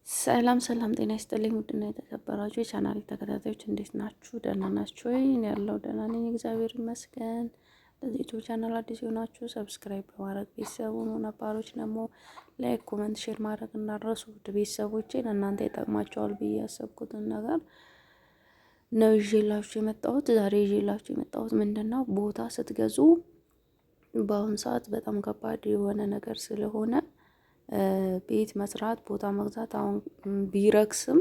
ሰላም ሰላም፣ ጤና ይስጥልኝ ውድና የተከበራችሁ የቻናል ተከታታዮች እንዴት ናችሁ? ደህና ናችሁ ወይ? እኔ ያለው ደህና ነኝ፣ እግዚአብሔር ይመስገን። ለዚህ ዩቲዩብ ቻናል አዲስ የሆናችሁ ሰብስክራይብ በማድረግ ቤተሰቡ ነው። ነባሮች ደግሞ ላይክ፣ ኮመንት፣ ሼር ማድረግ እንዳትረሱ። ውድ ቤተሰቦቼ ለእናንተ ይጠቅማቸዋል ብዬ ያሰብኩትን ነገር ነው ይዤላችሁ የመጣሁት። ዛሬ ይዤላችሁ የመጣሁት ምንድነው፣ ቦታ ስትገዙ በአሁኑ ሰዓት በጣም ከባድ የሆነ ነገር ስለሆነ ቤት መስራት ቦታ መግዛት አሁን ቢረክስም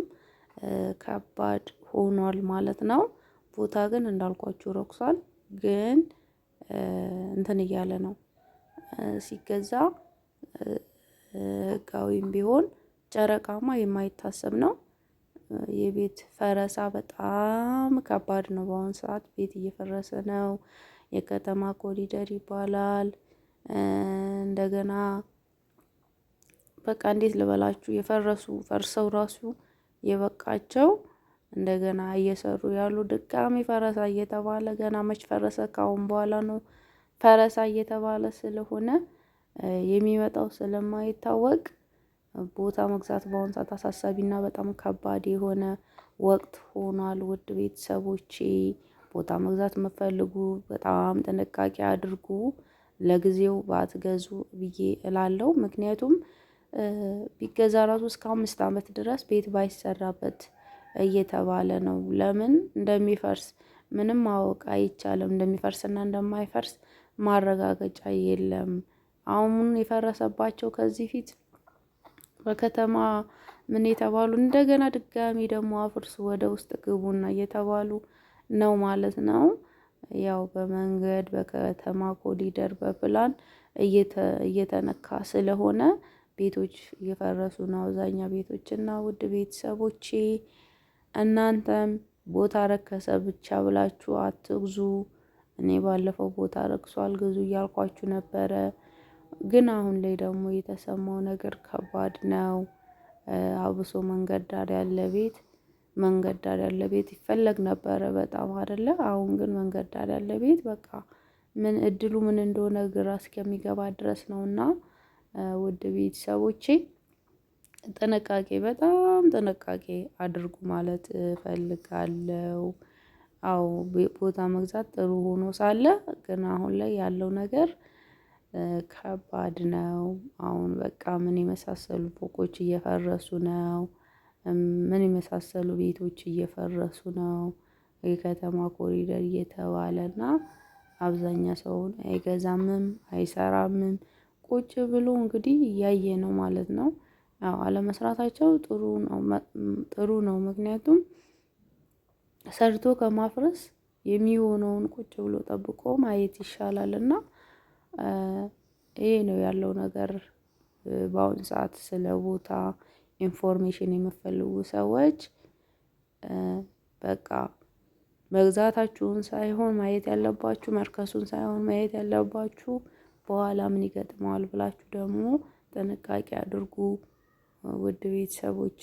ከባድ ሆኗል ማለት ነው። ቦታ ግን እንዳልኳችሁ ረክሷል፣ ግን እንትን እያለ ነው ሲገዛ ህጋዊም ቢሆን ጨረቃማ የማይታሰብ ነው። የቤት ፈረሳ በጣም ከባድ ነው። በአሁኑ ሰዓት ቤት እየፈረሰ ነው። የከተማ ኮሪደር ይባላል። እንደገና በቃ እንዴት ልበላችሁ፣ ፈርሰው ራሱ የበቃቸው እንደገና እየሰሩ ያሉ ድጋሚ ፈረሳ እየተባለ ገና መች ፈረሰ፣ ካሁን በኋላ ነው ፈረሳ እየተባለ ስለሆነ የሚመጣው ስለማይታወቅ ቦታ መግዛት በአሁኑ ሰዓት አሳሳቢና በጣም ከባድ የሆነ ወቅት ሆኗል። ውድ ቤተሰቦቼ ቦታ መግዛት የምትፈልጉ በጣም ጥንቃቄ አድርጉ። ለጊዜው ባትገዙ ብዬ እላለሁ። ምክንያቱም ቢገዛ ራሱ እስከ 5 ዓመት ድረስ ቤት ባይሰራበት እየተባለ ነው። ለምን እንደሚፈርስ ምንም ማወቅ አይቻልም። እንደሚፈርስና እንደማይፈርስ ማረጋገጫ የለም። አሁን የፈረሰባቸው ከዚህ ፊት በከተማ ምን የተባሉ እንደገና ድጋሚ ደግሞ አፍርሱ ወደ ውስጥ ግቡና እየተባሉ ነው ማለት ነው። ያው በመንገድ በከተማ ኮሪደር በፕላን እየተነካ ስለሆነ ቤቶች እየፈረሱ ነው አብዛኛው ቤቶች። እና ውድ ቤተሰቦቼ እናንተም ቦታ ረከሰ ብቻ ብላችሁ አትግዙ። እኔ ባለፈው ቦታ ረክሷል ግዙ እያልኳችሁ ነበረ፣ ግን አሁን ላይ ደግሞ የተሰማው ነገር ከባድ ነው። አብሶ መንገድ ዳር ያለ ቤት ይፈለግ ነበረ በጣም አይደለ? አሁን ግን መንገድ ዳር ያለ ቤት በቃ ምን እድሉ ምን እንደሆነ ግራ እስከሚገባ ድረስ ነውና ውድ ቤተሰቦቼ በጣም ጥንቃቄ አድርጉ ማለት እፈልጋለሁ። አዎ ቦታ መግዛት ጥሩ ሆኖ ሳለ ግን አሁን ላይ ያለው ነገር ከባድ ነው። አሁን በቃ ምን የመሳሰሉ ፎቆች እየፈረሱ ነው። ምን የመሳሰሉ ቤቶች እየፈረሱ ነው። የከተማ ኮሪደር እየተባለና አብዛኛ ሰውን አይገዛምም አይሰራምም። ቁጭ ብሎ እንግዲህ እያየ ነው ማለት ነው። አዎ አለመስራታቸው ጥሩ ነው። ምክንያቱም ሰርቶ ከማፍረስ የሚሆነውን ቁጭ ብሎ ጠብቆ ማየት ይሻላልና ይሄ ነው ያለው ነገር። በአሁን ሰዓት ስለ ቦታ ኢንፎርሜሽን የምትፈልጉ ሰዎች በቃ መግዛታችሁን ሳይሆን ማየት ያለባችሁ መርከሱን ሳይሆን ማየት ያለባችሁ በኋላ ምን ይገጥመዋል ብላችሁ ደግሞ ጥንቃቄ አድርጉ። ውድ ቤተሰቦቼ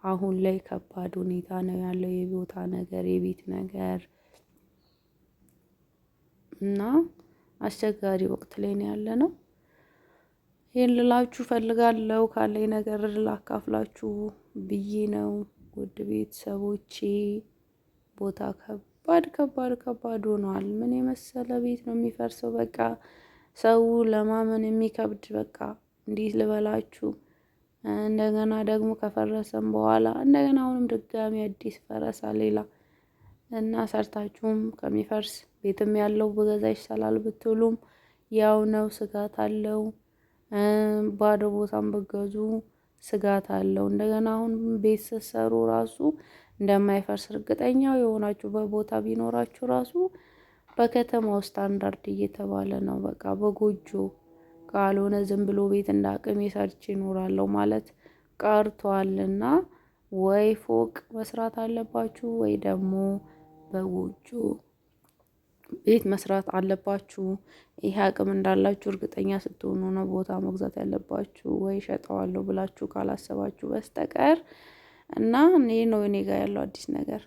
አሁን ላይ ከባድ ሁኔታ ነው ያለው የቦታ ነገር የቤት ነገር እና አስቸጋሪ ወቅት ላይ ነው ያለነው። ይሄን ልላችሁ ፈልጋለሁ። ካለኝ ነገር ላካፍላችሁ ብዬ ነው። ውድ ቤተሰቦቼ ቦታ ከባድ ሆኗል። ምን የመሰለ ቤት ነው የሚፈርሰው። በቃ ሰው ለማመን የሚከብድ በቃ እንዴት ልበላችሁ። እንደገና ደግሞ ከፈረሰም በኋላ እንደገና አሁንም ድጋሚ አዲስ ፈረሳ ሌላ እና ሰርታችሁም ከሚፈርስ ቤትም ያለው በገዛ ይሻላል ብትሉም ያው ነው፣ ስጋት አለው። ባዶ ቦታም ብገዙ ስጋት አለው። እንደገና አሁን ቤት ስትሰሩ ራሱ እንደማይፈርስ እርግጠኛው የሆናችሁ በቦታ ቢኖራችሁ ራሱ በከተማው ስታንዳርድ እየተባለ ነው። በቃ በጎጆ ካልሆነ ዝም ብሎ ቤት እንደ አቅሜ ሰርቼ እኖራለሁ ማለት ቀርቷልና ወይ ፎቅ መስራት አለባችሁ ወይ ደግሞ በጎጆ ቤት መስራት አለባችሁ። ይሄ አቅም እንዳላችሁ እርግጠኛ ስትሆኑ ነው ቦታ መግዛት ያለባችሁ፣ ወይ ሸጠዋለሁ ብላችሁ ካላሰባችሁ በስተቀር እና ይሄ ነው እኔ ጋር ያለው አዲስ ነገር።